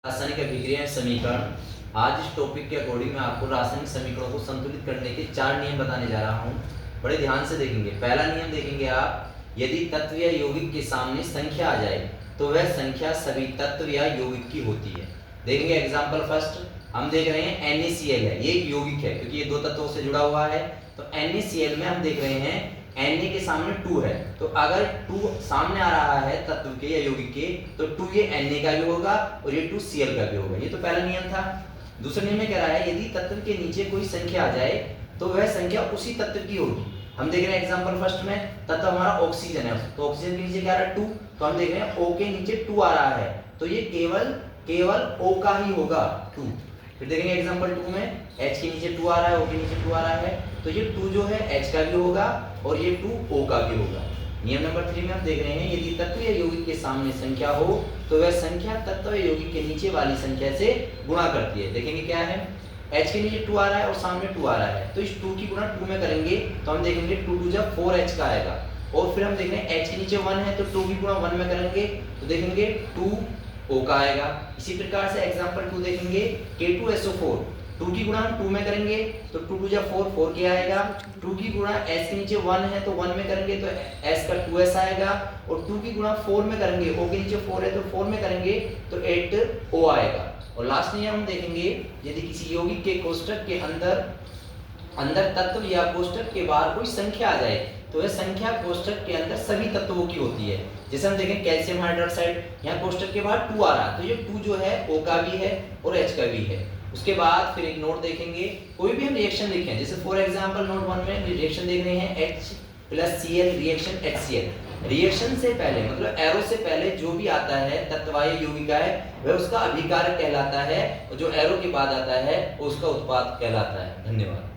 रासायनिक अभिक्रिया समीकरण। आज इस टॉपिक के अकॉर्डिंग मैं आपको रासायनिक समीकरणों को संतुलित करने के 4 नियम बताने जा रहा हूँ। बड़े ध्यान से देखेंगे। पहला नियम देखेंगे आप, यदि तत्व या यौगिक के सामने संख्या आ जाए तो वह संख्या सभी तत्व या यौगिक की होती है। देखेंगे एग्जाम्पल फर्स्ट, हम देख रहे हैं NaCl है, ये एक यौगिक है क्योंकि ये दो तत्वों से जुड़ा हुआ है। तो NaCl में हम देख रहे हैं Na के सामने 2 है, तो अगर 2 सामने आ रहा है तत्व के या यौगिक के तो 2 ये Na का भी होगा और ये 2 Cl का भी होगा। ये तो पहला नियम था। दूसरा नियम में कह रहा है, यदि तत्व के नीचे कोई संख्या आ जाए तो वह संख्या उसी तत्व की होगी। हम देख रहे हैं एग्जांपल फर्स्ट में, तत्व हमारा ऑक्सीजन है, तो ऑक्सीजन के नीचे क्या आ रहा है 2, तो हम देख रहे हैं O के नीचे 2 आ रहा है, तो ये केवल O का ही होगा 2। फिर देखेंगे एग्जांपल 2 में H के नीचे 2 आ रहा है, O के नीचे 2 आ रहा है, तो ये 2 जो है H का भी होगा और ये 2 O का भी होगा। नियम नंबर 3 में हम देख रहे हैं, यदि तत्व या यौगिक के सामने संख्या हो तो वह संख्या तत्व या यौगिक के नीचे वाली संख्या से गुणा करती है। देखेंगे क्या है, H के नीचे 2 आ रहा है और सामने 2 आ रहा है, तो इस 2 की गुणा 2 में करेंगे तो हम देखेंगे 2 2 जब 4H का आएगा। और फिर हम देख रहे हैं H के नीचे 1 है तो 2 की गुणा 1 में करेंगे तो देखेंगे 2 O का आएगा। इसी प्रकार से एग्जांपल 2 देखेंगे, K2SO4, 2 की गुणा हम 2 में करेंगे तो 2 2 जब 4 4 के आएगा। 2 की गुणा S के नीचे 1 है तो 1 में करेंगे तो S का 2S आएगा, और 2 की गुणा 4 में करेंगे, O के नीचे 4 है तो 4 में करेंगे तो 8O आएगा। और लास्ट नियम हम देखेंगे, यदि किसी यौगिक के कोष्ठक के अंदर तत्व या कोष्ठक के बाहर कोई संख्या आ जाए तो वह संख्या कोष्ठक के अंदर सभी तत्वों की होती है। जैसे हम देखें कैल्शियम हाइड्रोक्साइड, यहाँ कोष्ठक के बाहर 2 आ रहा है तो ये 2 जो है O का भी है और H का भी है। उसके बाद फिर एक नोट देखेंगे, कोई भी हम रिएक्शन लिखें, जैसे फॉर एग्जांपल नोट 1 में रिएक्शन देख रहे हैं H+Cl रिएक्शन HCl, रिएक्शन से पहले मतलब एरो से पहले जो भी आता है तत्व या यौगिक है वह उसका अभिकारक कहलाता है, और जो एरो के बाद आता है उसका उत्पाद कहलाता है। धन्यवाद।